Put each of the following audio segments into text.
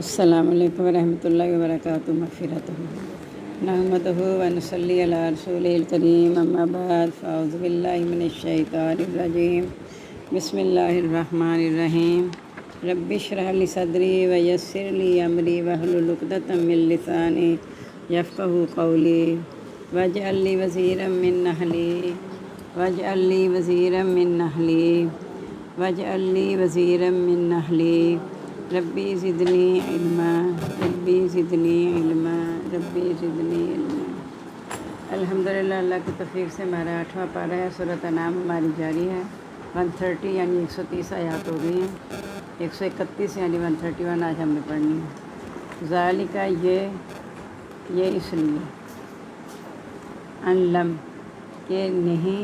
السلام علیکم ورحمۃ اللہ وبرکاتہ مغفرتہ نحمدہ و نصلی علی رسول الکریم اما بعد فاعوذ باللہ من الشیطان الرجیم بسم اللہ الرحمن الرحیم رب اشرح لی صدری ویسر لی امری واحلل عقدۃ من لسانی یفقہوا قولی واجعل لی وزیرا من اہلی واجعل لی وزیرا من اہلی واجعل لی وزیرا من اہلی ربی زدنی علما ربی زدنی علما ربی زدنی علما۔ الحمدللہ اللہ کی توفیق سے ہمارا 8واں پارہ ہے، سورۃ انعام ہماری جاری ہے۔ 130 یعنی 130 آیات ہو گئی ہیں، 131 یعنی 131 آج ہم نے پڑھنی ہے۔ ذالکہ یہ اس لیے ان لم کہ نہیں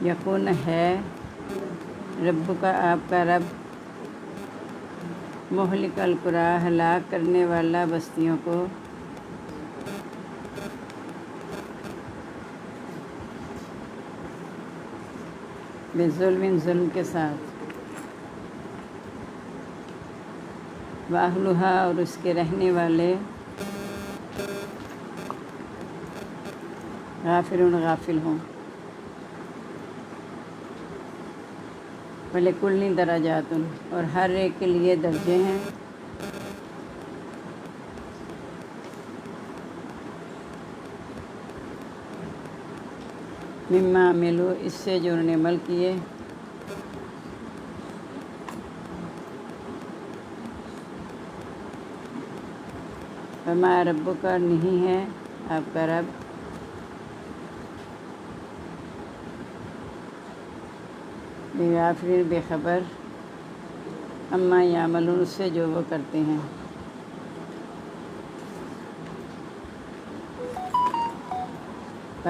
یکون ہے رب کا آپ کا رب مہلک القریٰ ہلاک کرنے والا بستیوں کو بے ظلم کے ساتھ واہلھا اور اس کے رہنے والے غافل ہوں۔ وَلِكُلٍّ دَرَجَاتٌ اور ہر ایک کے لیے درجے ہیں۔ مما عملوا اس سے جو انہوں نے عمل کیے۔ وما ربک نہیں ہے آپ کا رب بغافل بے خبر اما یعملون اس سے جو وہ کرتے ہیں۔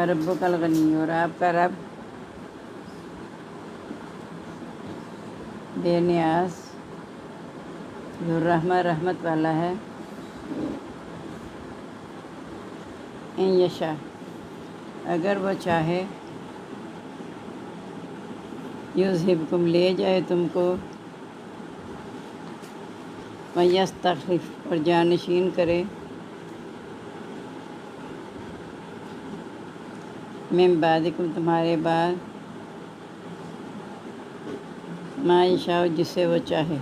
ربک الغنی اور آپ کا رب بے نیاز ذو الرحمہ رحمت والا ہے۔ ان یشاء اگر وہ چاہے یذہبکم لے جائے تم کو، ویستخلف اور جانشین کرے، من بعدکم تمہارے بعد، ما یشاء جسے وہ چاہے،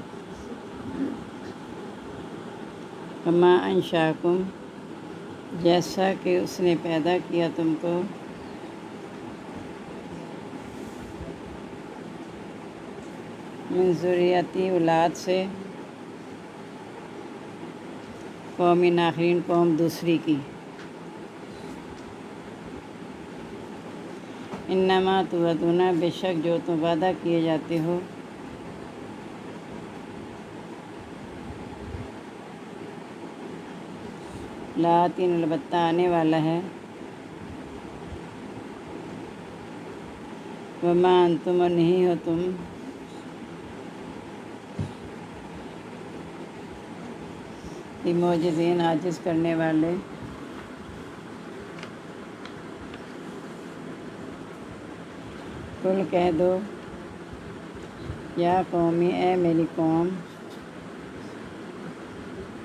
وما انشأکم جیسا کہ اس نے پیدا کیا تم کو، من ذریتی اولاد سے، قوم آخرین قوم دوسری کی۔ انما توعدون بے شک جو تم وعدہ کیے جاتے ہو، لآت البتہ آنے والا ہے۔ وما انتم اور نہیں ہو تم بمعجزین عاجز کرنے والے، قل کہہ دو یا قومی اے میری قوم،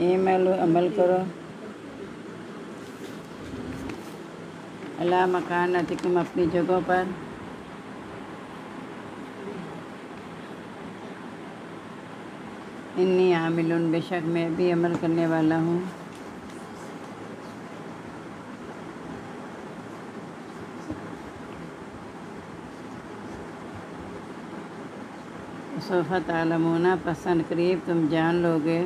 اعملوا عمل کرو، علی مکانتکم اپنی جگہوں پر، انی عامل بے شک میں بھی عمل کرنے والا ہوں۔ سوف تعلمون پس ان قریب تم جان لو گے،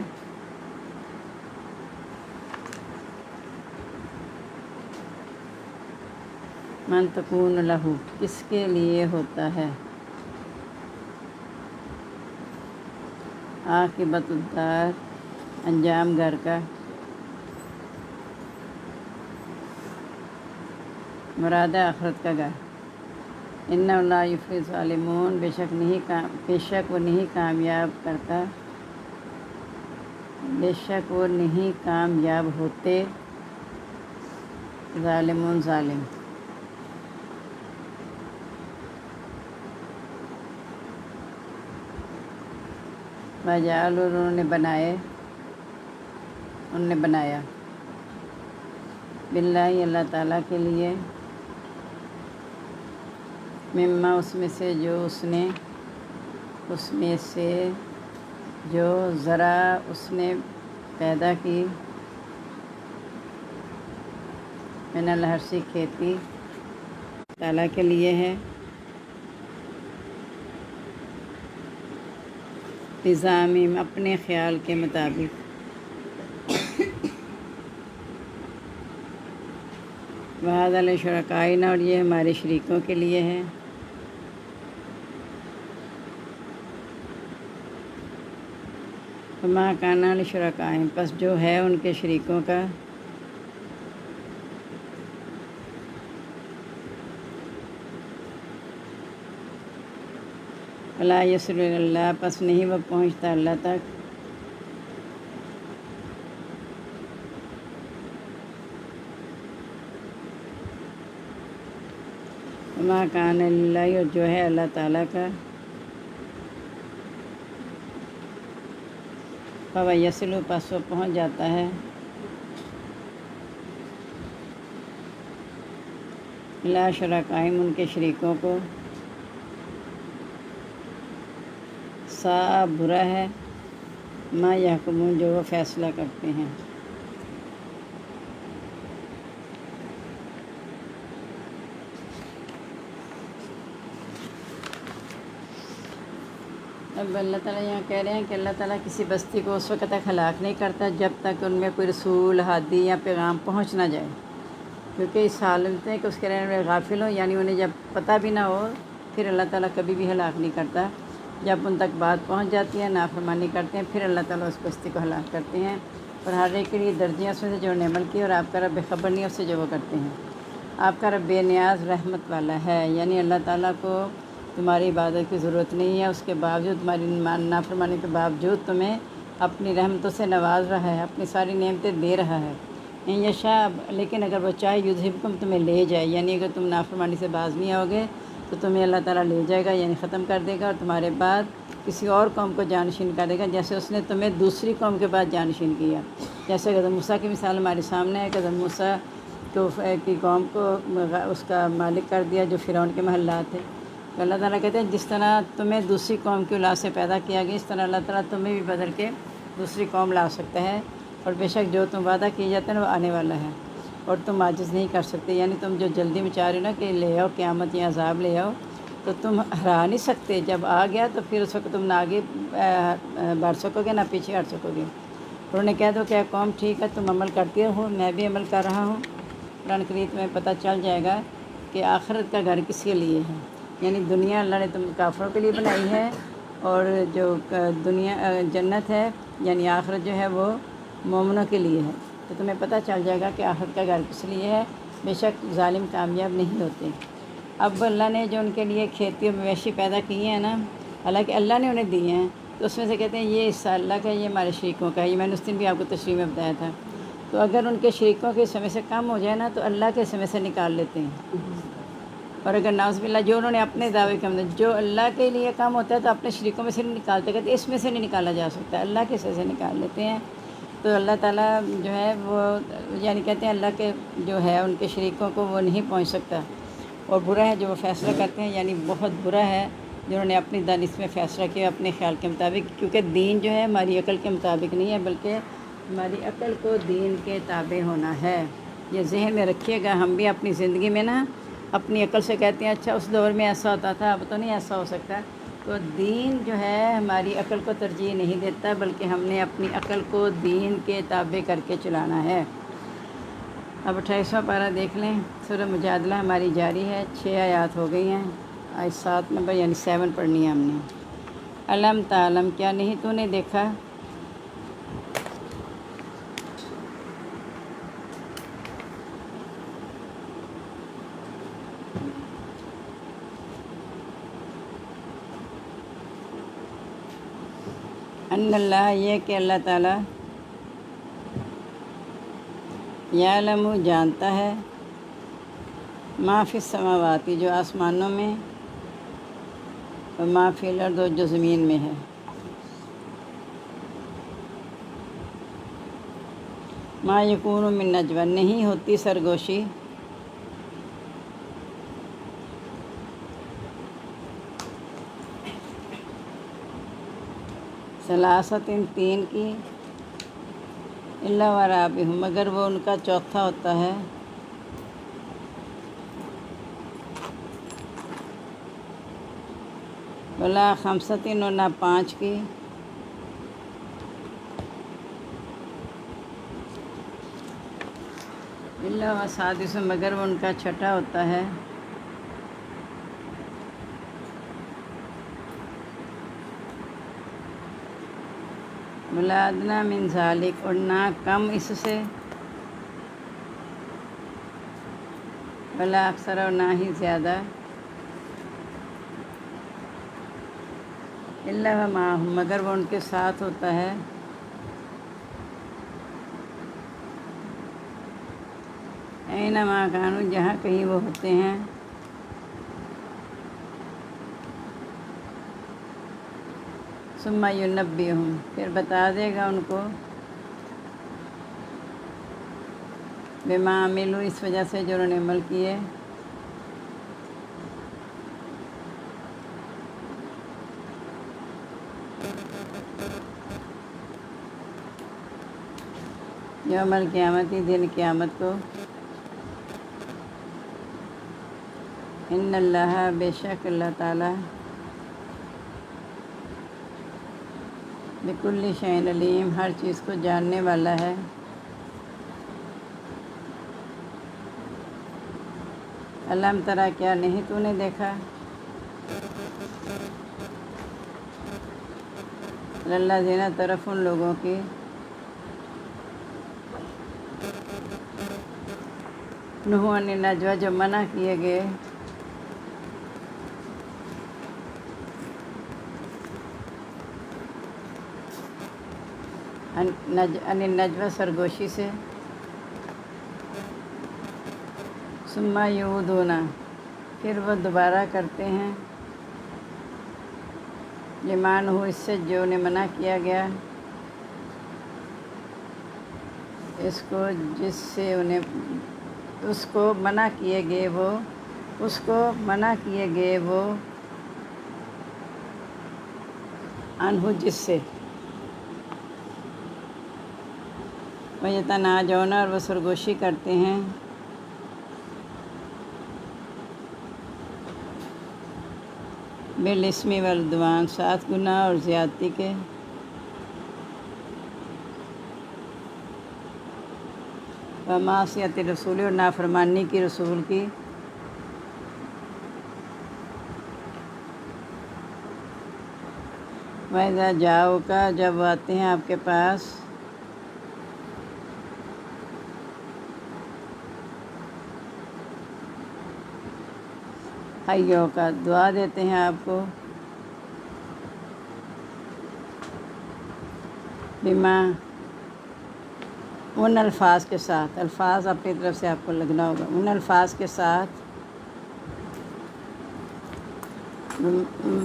من تکون لہ کس کے لیے ہوتا ہے عاقبۃ الدار انجام گھر کا، مراد آخرت کا گھر۔ انہ لا یفلح الظالمون بے شک وہ نہیں کامیاب کرتا، بے شک وہ نہیں کامیاب ہوتے ظالمون ظالم۔ وجعل انہوں نے بنایا باللہ اللہ تعالیٰ کے لیے مما اس میں سے جو ذرا اس نے پیدا کی من الحرث کھیتی تعالیٰ کے لیے ہے بزعمہم اپنے خیال کے مطابق وَهَذَا لِشُرَكَائِنَا اور یہ ہمارے شریکوں کے لیے ہے وَمَا كَانَ لِشُرَكَائِهِمْ پس جو ہے ان کے شریکوں کا فَلَا يَصِلُ إِلَى اللَّهِ پس نہیں وہ پہنچتا اللہ تک وَمَا كَانَ لِلَّهِ اور جو ہے اللہ تعالیٰ کا فَهُوَ يَصِلُ پس وہ پہنچ جاتا ہے إِلَىٰ شُرَكَائِهِمْ ان کے شریکوں کو ساء برا ہے ما یحکمون جو وہ فیصلہ کرتے ہیں اب اللہ تعالیٰ یہاں کہہ رہے ہیں کہ اللہ تعالیٰ کسی بستی کو اس وقت تک ہلاک نہیں کرتا جب تک ان میں کوئی رسول ہادی یا پیغام پہنچ نہ جائے کیونکہ اس حالت میں کہ اس کے رہنے والے غافل ہوں یعنی انہیں جب پتہ بھی نہ ہو پھر اللہ تعالیٰ کبھی بھی ہلاک نہیں کرتا جب ان تک بات پہنچ جاتی ہے نافرمانی کرتے ہیں پھر اللہ تعالیٰ اس بستی کو ہلاک کرتے ہیں اور ہر ایک کے لیے درجیاں اس میں سے جو نے عمل کی اور آپ کا رب بے خبر نہیں اس سے جو وہ کرتے ہیں آپ کا رب بے نیاز رحمت والا ہے یعنی اللہ تعالیٰ کو تمہاری عبادت کی ضرورت نہیں ہے اس کے باوجود تمہاری نافرمانی کے باوجود تمہیں اپنی رحمتوں سے نواز رہا ہے اپنی ساری نعمتیں دے رہا ہے یشاء لیکن اگر وہ چاہے یذہبکم تمہیں لے جائے یعنی اگر تم نافرمانی سے باز نہیں آؤ گے تو تمہیں اللہ تعالیٰ لے جائے گا یعنی ختم کر دے گا اور تمہارے بعد کسی اور قوم کو جانشین کر دے گا جیسے اس نے تمہیں دوسری قوم کے بعد جانشین کیا جیسے حضرت موسیٰ کی مثال ہمارے سامنے ہے کہ حضرت موسیٰ کی قوم کو اس کا مالک کر دیا جو فرعون کے محلات تھے تو اللہ تعالیٰ کہتے ہیں جس طرح تمہیں دوسری قوم کی اولاد سے پیدا کیا گیا اس طرح اللہ تعالیٰ تمہیں بھی بدل کے دوسری قوم لا سکتا ہے اور بے شک جو تم وعدہ کیے جاتے ہیں وہ آنے والا ہے اور تم عاجز نہیں کر سکتے یعنی تم جو جلدی میں چاہ رہے ہو نا کہ لے آؤ قیامت یا عذاب لے آؤ تو تم ہرا نہیں سکتے جب آ گیا تو پھر اس وقت تم نہ آگے بڑھ سکو گے نہ پیچھے ہٹ سکو گے انہوں نے کہہ دو کہ قوم ٹھیک ہے تم عمل کرتے ہو میں بھی عمل کر رہا ہوں قرآن کریم میں پتہ چل جائے گا کہ آخرت کا گھر کس کے لیے ہے یعنی دنیا اللہ نے تم کافروں کے لیے بنائی ہے اور جو دنیا جنت ہے یعنی آخرت جو ہے وہ مومنوں کے لیے ہے تو تمہیں پتہ چل جائے گا کہ آخرت کا گھر کس لیے ہے بے شک ظالم کامیاب نہیں ہوتے اب اللہ نے جو ان کے لیے کھیتی اور مویشی پیدا کیے ہیں نا حالانکہ اللہ نے انہیں دیے ہیں تو اس میں سے کہتے ہیں یہ حصہ اللہ کا ہے یہ ہمارے شریکوں کا ہے یہ میں نے اس دن بھی آپ کو تشریح میں بتایا تھا تو اگر ان کے شریکوں کے حصے میں سے کم ہو جائے نا تو اللہ کے حصے میں سے نکال لیتے ہیں اور اگر ناؤذ باللہ جو انہوں نے اپنے دعوے کے اندر جو اللہ کے لیے کام ہوتا ہے تو اپنے شریکوں میں سے نہیں نکالتے کہتے اس میں سے نہیں نکالا جا سکتا اللہ کے حصے سے نکال لیتے ہیں تو اللہ تعالیٰ جو ہے وہ یعنی کہتے ہیں اللہ کے جو ہے ان کے شریکوں کو وہ نہیں پہنچ سکتا اور برا ہے جو وہ فیصلہ کرتے ہیں یعنی بہت برا ہے جنہوں نے اپنی دانش میں فیصلہ کیا اپنے خیال کے مطابق کیونکہ دین جو ہے ہماری عقل کے مطابق نہیں ہے بلکہ ہماری عقل کو دین کے تابع ہونا ہے یہ ذہن میں رکھیے گا ہم بھی اپنی زندگی میں نا اپنی عقل سے کہتے ہیں اچھا اس دور میں ایسا ہوتا تھا اب تو نہیں ایسا ہو سکتا تو دین جو ہے ہماری عقل کو ترجیح نہیں دیتا بلکہ ہم نے اپنی عقل کو دین کے تابع کر کے چلانا ہے اب 28واں پارہ دیکھ لیں سورہ مجادلہ ہماری جاری ہے 6 آیات ہو گئی ہیں آج 7 نمبر یعنی 7 پڑھنی ہے ہم نے علم تعلم کیا نہیں تو نے دیکھا ان اللہ یہ کہ اللہ تعالیٰ یعلم جانتا ہے ما فی السماواتی جو آسمانوں میں اور ما فی الارض جو زمین میں ہے ما یکون من نجوہ، نہیں ہوتی سرگوشی ثلاثۃ تین کی، الا ورابعہم مگر وہ ان کا چوتھا ہوتا ہے، ولا خمسۃ اور نہ پانچ کی، الا وسادس مگر وہ ان کا چھٹا ہوتا ہے، ولا ادنیٰ من ذالک اور نہ کم اس سے، ولا اکثر اور نہ ہی زیادہ، الا ومعہم مگر وہ ان کے ساتھ ہوتا ہے، اینما کانوا جہاں کہیں وہ ہوتے ہیں، ثم ینبئہم پھر بتا دے گا ان کو، بما عملوا اس وجہ سے جو انہوں نے عمل کیے، یوم القیامت دن قیامت کو، ان اللہ بے شک اللہ تعالیٰ بکل شیء علیم ہر چیز کو جاننے والا ہے، الم تری کیا نہیں تو نے دیکھا، الذین طرف ان لوگوں کی، نہوا عن النجویٰ جو منع کیے گئے، عن النجویٰ سرگوشی سے، ثم یعودون پھر وہ دوبارہ کرتے ہیں، لما نہوا اس سے جو انہیں منع کیا گیا، اس کو جس سے انہیں اس کو منع کیے گئے وہ، اس کو منع کیے گئے وہ، عنہ جس سے، وَیَتَنَاجَوْنَ اور وہ سرگوشی کرتے ہیں، بالاسم والعدوان ساتھ گناہ اور زیادتی کے، ومعصیت رسول اور نافرمانی کی رسول کی، وَإِذَا جَاءُوكَ جب وہ آتے ہیں آپ کے پاس، حَيَّوْكَ دعا دیتے ہیں آپ کو، بما ان الفاظ کے ساتھ، الفاظ اپنی طرف سے آپ کو لگنا ہوگا، ان الفاظ کے ساتھ،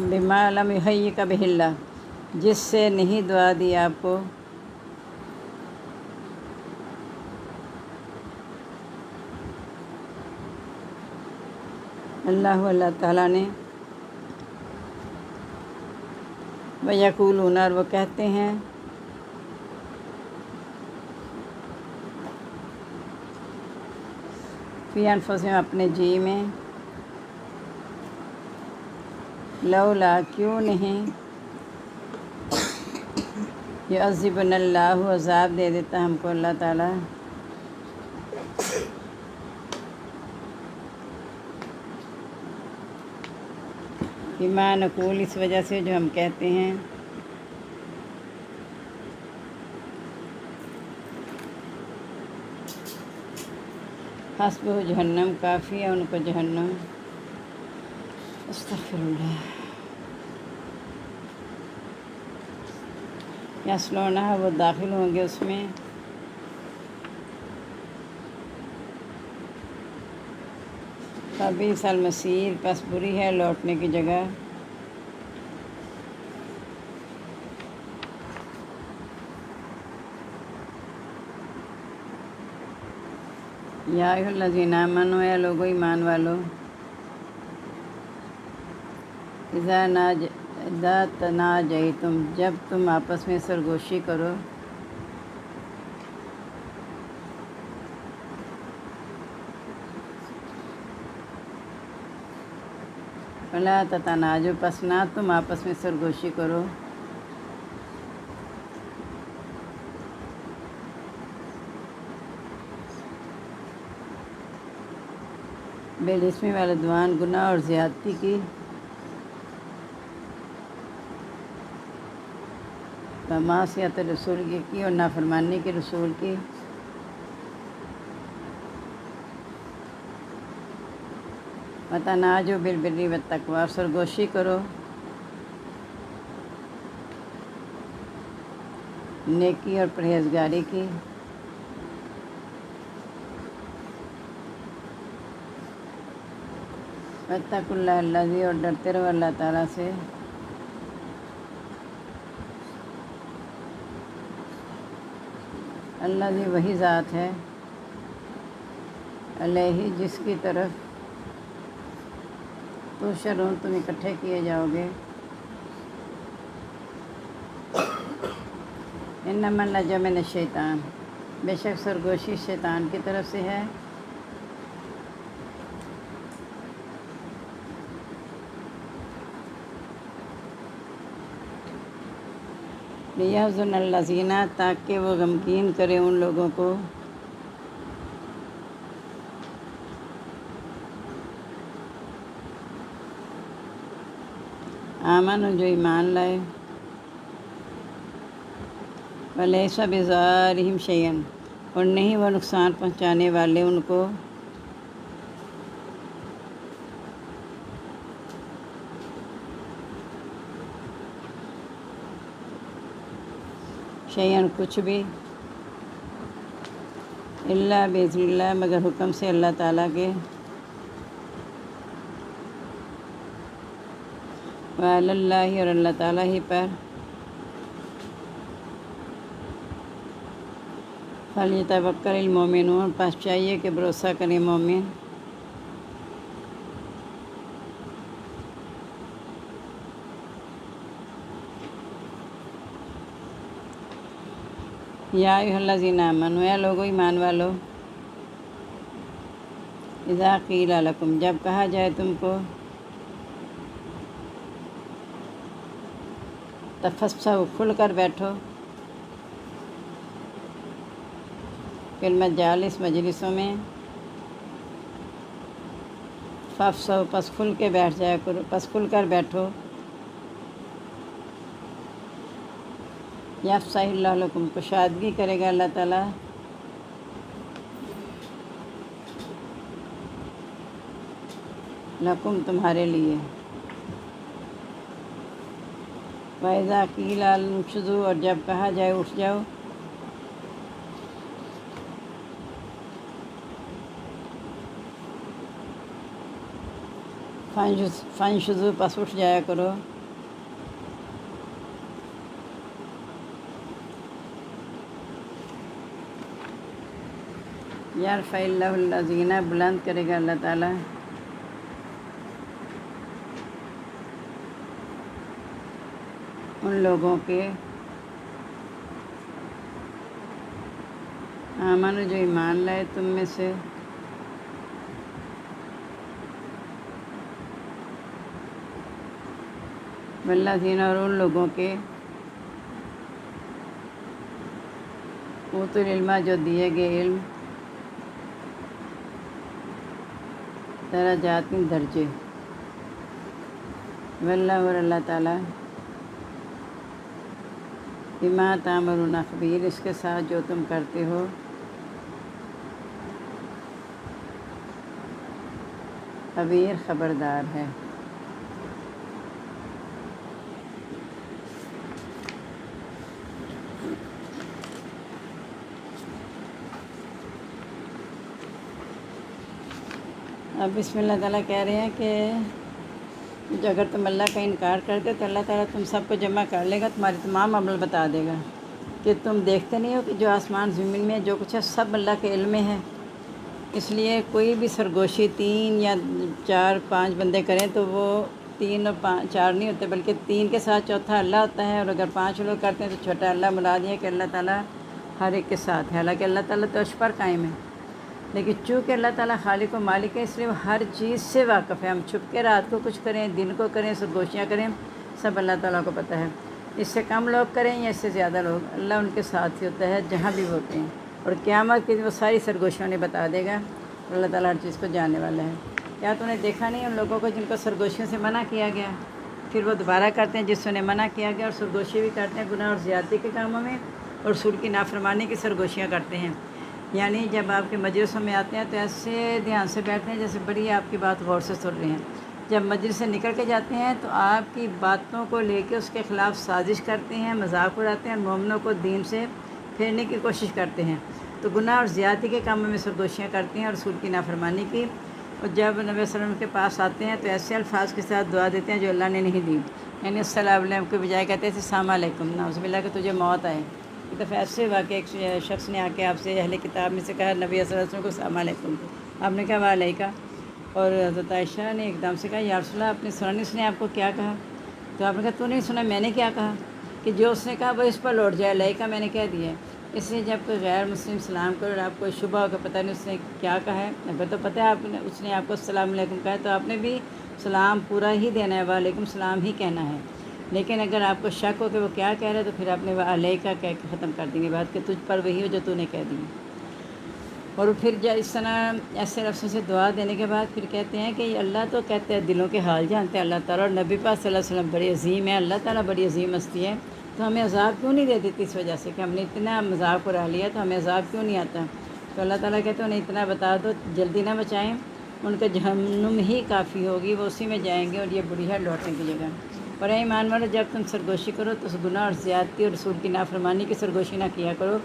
بما لم یحیک بہ اللہ جس سے نہیں دعا دی آپ کو، اللہ تعالیٰ نے، وَیَقُولُونَ اور وہ کہتے ہیں، فی انفسہم اپنے جی میں، لولا کیوں نہیں، یعذبنا اللہ عذاب دے دیتا ہم کو اللہ تعالیٰ، بما نقول اس وجہ سے جو ہم کہتے ہیں، حسبہ جہنم کافی ہے ان کو جہنم، استغفر اللہ، یصلونہا وہ داخل ہوں گے اس میں، فبئس المصیر پس بری ہے لوٹنے کی جگہ، یا ایھا الذین آمنوا، اے لوگو ایمان والو، اذا تناجیتم، جب تم آپس میں سرگوشی کرو، فلا تتناجوا، پس نہ تم آپس میں سرگوشی کرو، بالاسم والعدوان، گناہ اور زیادتی کی، ومعصیت رسول کی اور نافرمانی کے رسول کی، وتناجوا بالبر والتقوی، اور سرگوشی کرو نیکی اور پرہیزگاری کی، واتقوا اللہ الذی، اور ڈرتے رہو اللہ تعالیٰ سے، الذی، وہی ذات ہے، علیہ، جس کی طرف تحشرون، تم اکٹھے کیے جاؤ گے، انما النجوى من الشیطان، بے شک سرگوشی شیطان کی طرف سے ہے، لیحزن الذین، تاکہ وہ غمگین کرے ان لوگوں کو، آمنوا، جو ایمان لائے، ولیس بضارہم شیئا، اور نہیں وہ نقصان پہنچانے والے ان کو، شیئا، کچھ بھی، الا باذن اللہ، مگر حکم سے اللہ تعالیٰ کے، وعلی اللہ، اور اللہ تعالیٰ ہی پر، فلیتوکل المؤمنون، پس چاہیے کہ بھروسہ کریں مومن، یا ایھا الذین آمنوا، اے لوگو ایمان والو، اذا قیل لکم، جب کہا جائے تم کو، تفسحوا، کھل کر بیٹھو، فی المجالس، مجلسوں میں، فافصحوا، پس کھل کے بیٹھ جایا کرو، پس کھل کر بیٹھو، یفصح اللہ لکم، کشادگی کرے گا اللہ تعالیٰ لکم، تمہارے لیے، وَإِذَا قِيلَ انشزوا، اور جب کہا جائے اٹھ جاؤ، فانشزوا، پس اٹھ جایا کرو، یرفع اللہ الذین، بلند کرے گا اللہ تعالیٰ ان لوگوں کے، آمنوا، جو ایمان لائے تم میں سے، والذین، اور ان لوگوں کے، اوتوا العلم، جو دیے گئے علم، درجات، درجے، واللہ، اور اللہ تعالیٰ، بما تعملون خبیر، اس کے ساتھ جو تم کرتے ہو خبیر، خبردار ہے۔ اب بسم اللہ تعالیٰ کہہ رہے ہیں کہ اگر تم اللہ کا انکار کرتے تو اللہ تعالیٰ تم سب کو جمع کر لے گا، تمہارے تمام عمل بتا دے گا، کہ تم دیکھتے نہیں ہو کہ جو آسمان زمین میں جو کچھ ہے سب اللہ کے علم میں ہے، اس لیے کوئی بھی سرگوشی 3 یا 4 5 بندے کریں تو وہ 3 اور 4 نہیں ہوتے، بلکہ 3 کے ساتھ چوتھا اللہ ہوتا ہے، اور اگر 5 لوگ کرتے ہیں تو چھوٹا اللہ مراد ہے کہ اللہ تعالیٰ ہر ایک کے ساتھ ہے۔ حالانکہ اللہ تعالیٰ تو عرش پر قائم ہے، لیکن چونکہ اللہ تعالیٰ خالق و مالک ہے، اس لیے وہ ہر چیز سے واقف ہے۔ ہم چھپ کے رات کو کچھ کریں، دن کو کریں، سرگوشیاں کریں، سب اللہ تعالیٰ کو پتہ ہے۔ اس سے کم لوگ کریں یا اس سے زیادہ لوگ، اللہ ان کے ساتھ ہی ہوتا ہے جہاں بھی ہوتے ہیں، اور قیامت کے دن وہ ساری سرگوشیوں نے بتا دے گا۔ اللہ تعالیٰ ہر چیز کو جاننے والا ہے۔ کیا تو نے دیکھا نہیں ان لوگوں کو جن کو سرگوشیوں سے منع کیا گیا، پھر وہ دوبارہ کرتے ہیں جس سے انہیں منع کیا گیا، اور سرگوشی بھی کرتے ہیں گناہ اور زیادتی کے کاموں میں، اور رسول کی نافرمانی کی سرگوشیاں کرتے ہیں۔ یعنی جب آپ کے مجلسوں میں آتے ہیں تو ایسے دھیان سے بیٹھتے ہیں جیسے بڑی آپ کی بات غور سے سن رہے ہیں۔ جب مجلس سے نکل کے جاتے ہیں تو آپ کی باتوں کو لے کے اس کے خلاف سازش کرتے ہیں، مذاق اڑاتے ہیں، اور مومنوں کو دین سے پھیرنے کی کوشش کرتے ہیں۔ تو گناہ اور زیادتی کے کاموں میں سرگوشیاں کرتے ہیں اور رسول کی نافرمانی کی۔ اور جب نبی صلی اللہ علیہ وسلم کے پاس آتے ہیں تو ایسے الفاظ کے ساتھ دعا دیتے ہیں جو اللہ نے نہیں دی، یعنی السلام علیکم کے بجائے کہتے تھے السلام علیکم، نعوذ باللہ کہ تجھے موت آئے۔ ایک دفعہ ایسے ہوا کہ ایک شخص نے آ کے آپ سے اہل کتاب میں سے کہا نبی صلی اللہ علیہ وسلم کو السلام علیکم، آپ نے کہا وعلیکم، اور حضرت عائشہ نے ایک دم سے کہا یا رسول اللہ آپ نے سنا نہیں، اس نے آپ کو کیا کہا؟ تو آپ نے کہا تو نہیں سنا، میں نے کیا کہا؟ کہ جو اس نے کہا وہ اس پر لوٹ جائے، علیکم میں نے کہہ دیا ہے۔ اس لیے جب کوئی غیر مسلم سلام کرے اور آپ کو شبہ ہو کہ پتہ نہیں اس نے کیا کہا ہے، اگر تو پتہ ہے اس نے آپ کو السلام علیکم کہا ہے تو آپ نے بھی سلام پورا ہی دینا ہے، وعلیکم السلام ہی کہنا ہے۔ لیکن اگر آپ کو شک ہو کہ وہ کیا کہہ رہا ہے تو پھر آپ نے وعلیکم کہہ کے ختم کر دینی بات کہ تجھ پر وہی ہو جو تو نے کہہ دی۔ اور پھر جب اس طرح ایسے لفظوں سے دعا دینے کے بعد پھر کہتے ہیں کہ اللہ تو کہتے ہیں دلوں کے حال جانتے ہیں اللہ تعالیٰ، اور نبی پاک صلی اللہ علیہ وسلم بڑی عظیم ہے، اللہ تعالیٰ بڑی عظیم ہستی ہے، تو ہمیں عذاب کیوں نہیں دے دیتی؟ اس وجہ سے کہ ہم نے اتنا مذاق اڑا لیا تو ہمیں عذاب کیوں نہیں آتا؟ تو اللہ تعالیٰ کہتے ہیں انہیں اتنا بتا دو، جلدی نہ بچائیں، ان کا جہنم ہی کافی ہوگی، وہ اسی میں جائیں گے اور یہ بری ہے لوٹنے کی جگہ۔ اور اے ایمان والو جب تم سرگوشی کرو تو اس گناہ اور زیادتی اور رسول کی نافرمانی کی سرگوشی نہ کیا کرو،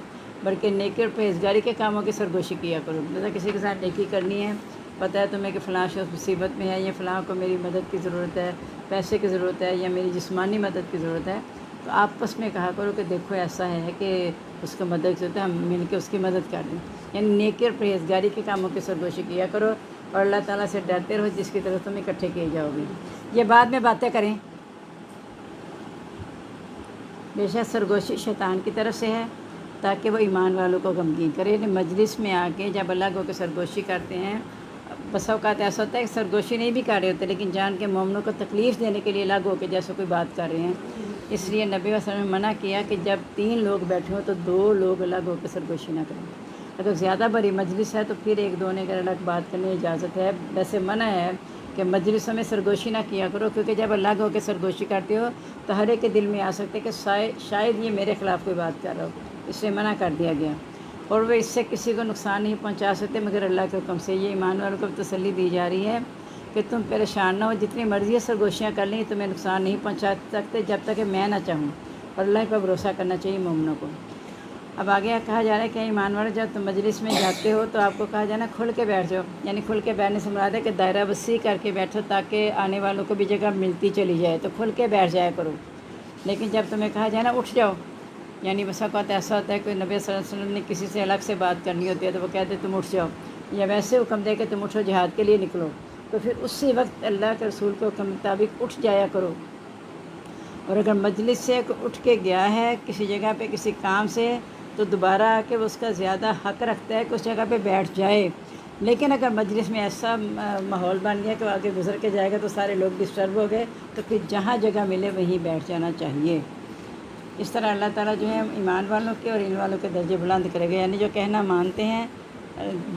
بلکہ نیکی اور پرہیزگاری کے کاموں کی سرگوشی کیا کرو۔ جیسا کسی کے ساتھ نیکی کرنی ہے، پتہ ہے تمہیں کہ فلاں شخص مصیبت میں ہے، یا فلاں کو میری مدد کی ضرورت ہے، پیسے کی ضرورت ہے، یا میری جسمانی مدد کی ضرورت ہے، تو آپس میں کہا کرو کہ دیکھو ایسا ہے کہ اس کو مدد کی ضرورت ہے، ہم مل کے اس کی مدد کر دیں۔ یعنی نیکی اور پرہیزگاری کے کاموں کی سرگوشی کیا کرو، اور اللہ تعالیٰ سے ڈرتے رہو جس کی طرف تم اکٹھے کیے جاؤ گے۔ یہ بعد میں باتیں کریں، بے شک سرگوشی شیطان کی طرف سے ہے تاکہ وہ ایمان والوں کو غمگین کرے۔ یعنی مجلس میں آ کے جب اللہ کو سرگوشی کرتے ہیں، بس اوقات ایسا ہوتا ہے کہ سرگوشی نہیں بھی کر رہے ہوتے لیکن جان کے مومنوں کو تکلیف دینے کے لیے الگ ہو کے جیسے کوئی بات کر رہے ہیں، اس لیے نبی صلی اللہ علیہ وسلم نے منع کیا کہ جب 3 لوگ بیٹھے ہوں تو 2 لوگ الگ ہو کے سرگوشی نہ کریں۔ اگر زیادہ بڑی مجلس ہے تو پھر 1-2 نے اگر الگ بات کرنے کی اجازت ہے، ویسے منع ہے کہ مجلسوں میں سرگوشی نہ کیا کرو، کیونکہ جب الگ ہو کے سرگوشی کرتے ہو تو ہر ایک کے دل میں آ سکتے کہ شاید یہ میرے خلاف کوئی بات کر رہا ہو، اس لیے منع کر دیا گیا۔ اور وہ اس سے کسی کو نقصان نہیں پہنچا سکتے مگر اللہ کے حکم سے۔ یہ ایمان والوں کو تسلی دی جا رہی ہے کہ تم پریشان نہ ہو، جتنی مرضی سرگوشیاں کر لیں تمہیں نقصان نہیں پہنچا سکتے جب تک کہ میں نہ چاہوں، اور اللہ پر بھروسہ کرنا چاہیے مومنوں کو۔ اب آگے کہا جا رہا ہے کہ ایمان والے جب تم مجلس میں جاتے ہو تو آپ کو کہا جانا کھل کے بیٹھ جاؤ، یعنی کھل کے بیٹھنے سے مراد ہے کہ دائرہ وسیع کر کے بیٹھو تاکہ آنے والوں کو بھی جگہ ملتی چلی جائے، تو کھل کے بیٹھ جایا کرو۔ لیکن جب تمہیں کہا جائے نا اٹھ جاؤ، یعنی بس اوقات ایسا ہوتا ہے کہ نبی صلی اللہ علیہ وسلم نے کسی سے الگ سے بات کرنی ہوتی ہے تو وہ کہتے تم اٹھ جاؤ، یا ویسے حکم دے کہ تم اٹھو جہاد کے لیے نکلو، تو پھر اسی وقت اللہ کے رسول کے حکم مطابق اٹھ جایا کرو۔ اور اگر مجلس سے اٹھ کے گیا ہے کسی جگہ پہ کسی کام سے تو دوبارہ آ کے وہ اس کا زیادہ حق رکھتا ہے کہ اس جگہ پہ بیٹھ جائے۔ لیکن اگر مجلس میں ایسا ماحول بن گیا کہ وہ آگے گزر کے جائے گا تو سارے لوگ ڈسٹرب ہو گئے، تو پھر جہاں جگہ ملے وہیں بیٹھ جانا چاہیے۔ اس طرح اللہ تعالیٰ جو ہے ایمان والوں کے اور ان والوں کے درجے بلند کرے گا، یعنی جو کہنا مانتے ہیں،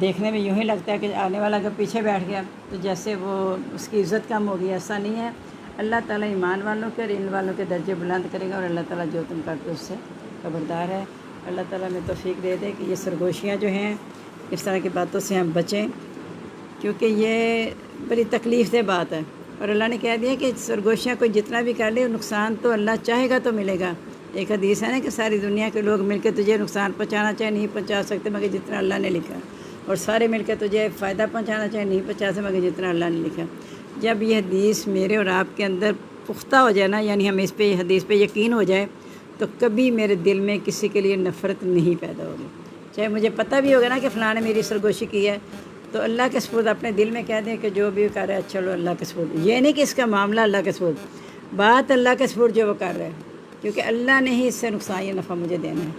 دیکھنے میں یوں ہی لگتا ہے کہ آنے والا اگر پیچھے بیٹھ گیا تو جیسے وہ اس کی عزت کم ہوگی، ایسا نہیں ہے۔ اللہ تعالیٰ ایمان والوں کے اور ان والوں کے درجے بلند کرے گا، اور اللہ تعالیٰ جو تم کرتے اس سے خبردار ہے۔ اللہ تعالیٰ میں توفیق دے دے کہ یہ سرگوشیاں جو ہیں اس طرح کی باتوں سے ہم بچیں، کیونکہ یہ بڑی تکلیف دہ بات ہے، اور اللہ نے کہہ دیا کہ سرگوشیاں کوئی جتنا بھی کر لے نقصان تو اللہ چاہے گا تو ملے گا۔ ایک حدیث ہے نا کہ ساری دنیا کے لوگ مل کے تجھے نقصان پہنچانا چاہے نہیں پہنچا سکتے مگر جتنا اللہ نے لکھا، اور سارے مل کے تجھے فائدہ پہنچانا چاہے نہیں پہنچا سکتے مگر جتنا اللہ نے لکھا۔ جب یہ حدیث میرے اور آپ کے اندر پختہ ہو جائے نا، یعنی ہمیں اس پہ حدیث پہ یقین ہو جائے، تو کبھی میرے دل میں کسی کے لیے نفرت نہیں پیدا ہوگی۔ چاہے مجھے پتہ بھی ہوگا نا کہ فلاں نے میری سرگوشی کی ہے، تو اللہ کے سپرد اپنے دل میں کہہ دیں کہ جو بھی کر رہا ہے چلو اللہ کے سپرد، یہ نہیں کہ اس کا معاملہ اللہ کے سپرد، بات اللہ کے سپرد جو وہ کر رہے ہیں، کیونکہ اللہ نے ہی اس سے نقصان یا نفع مجھے دینا ہے۔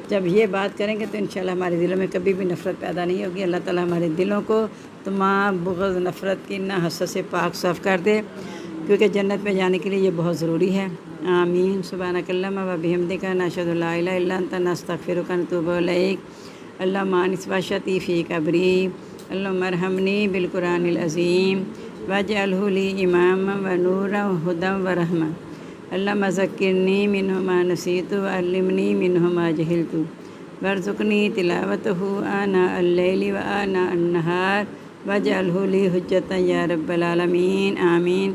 جب یہ بات کریں گے تو انشاءاللہ ہمارے دلوں میں کبھی بھی نفرت پیدا نہیں ہوگی۔ اللہ تعالیٰ ہمارے دلوں کو تمام بغض، نفرت، کینہ، حسد سے پاک صاف کر دے، کیونکہ جنت میں جانے کے لیے یہ بہت ضروری ہے۔ آمین۔ سبحانک اللہم و بحمدک، نشہد ان لا الہ الا انت، نستغفرک و نتوب الیک۔ اللہم انس وشتی فی قبری، اللہم ارحمنی بالقرآن العظیم واجعلہ لی اماما و نورا و ہدی و رحمہ۔ اللہم ذکرنی منہ ما نسیت وعلمنی منہ ما جہلت وارزقنی تلاوتہ آناء اللیل و آناء النہار واجعلہ لی حجتا یا رب العالمین۔ آمین۔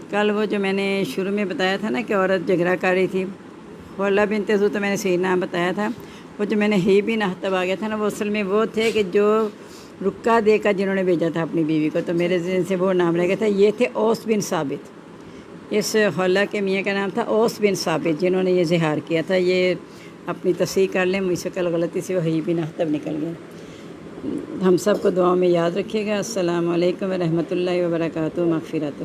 کل وہ جو میں نے شروع میں بتایا تھا نا کہ عورت جھگڑا کر رہی تھی، خولہ بنت زو، تو میں نے صحیح نام بتایا تھا۔ وہ جو میں نے ہی بن اخطب آ گیا تھا نا، وہ اصل میں وہ تھے کہ جو رکا دے کر جنہوں نے بھیجا تھا اپنی بیوی کو، تو میرے ذہن سے وہ نام رہ گیا تھا۔ یہ تھے اوس بن ثابت، اس خولہ کے میاں کا نام تھا اوس بن ثابت، جنہوں نے یہ اظہار کیا تھا۔ یہ اپنی تصحیح کر لیں، مجھ سے کل غلطی سے وہ ہی بن اخطب نکل گیا۔ ہم سب کو دعاؤں میں یاد رکھیے گا۔ السلام علیکم ورحمۃ اللہ وبرکاتہ، مغفرت۔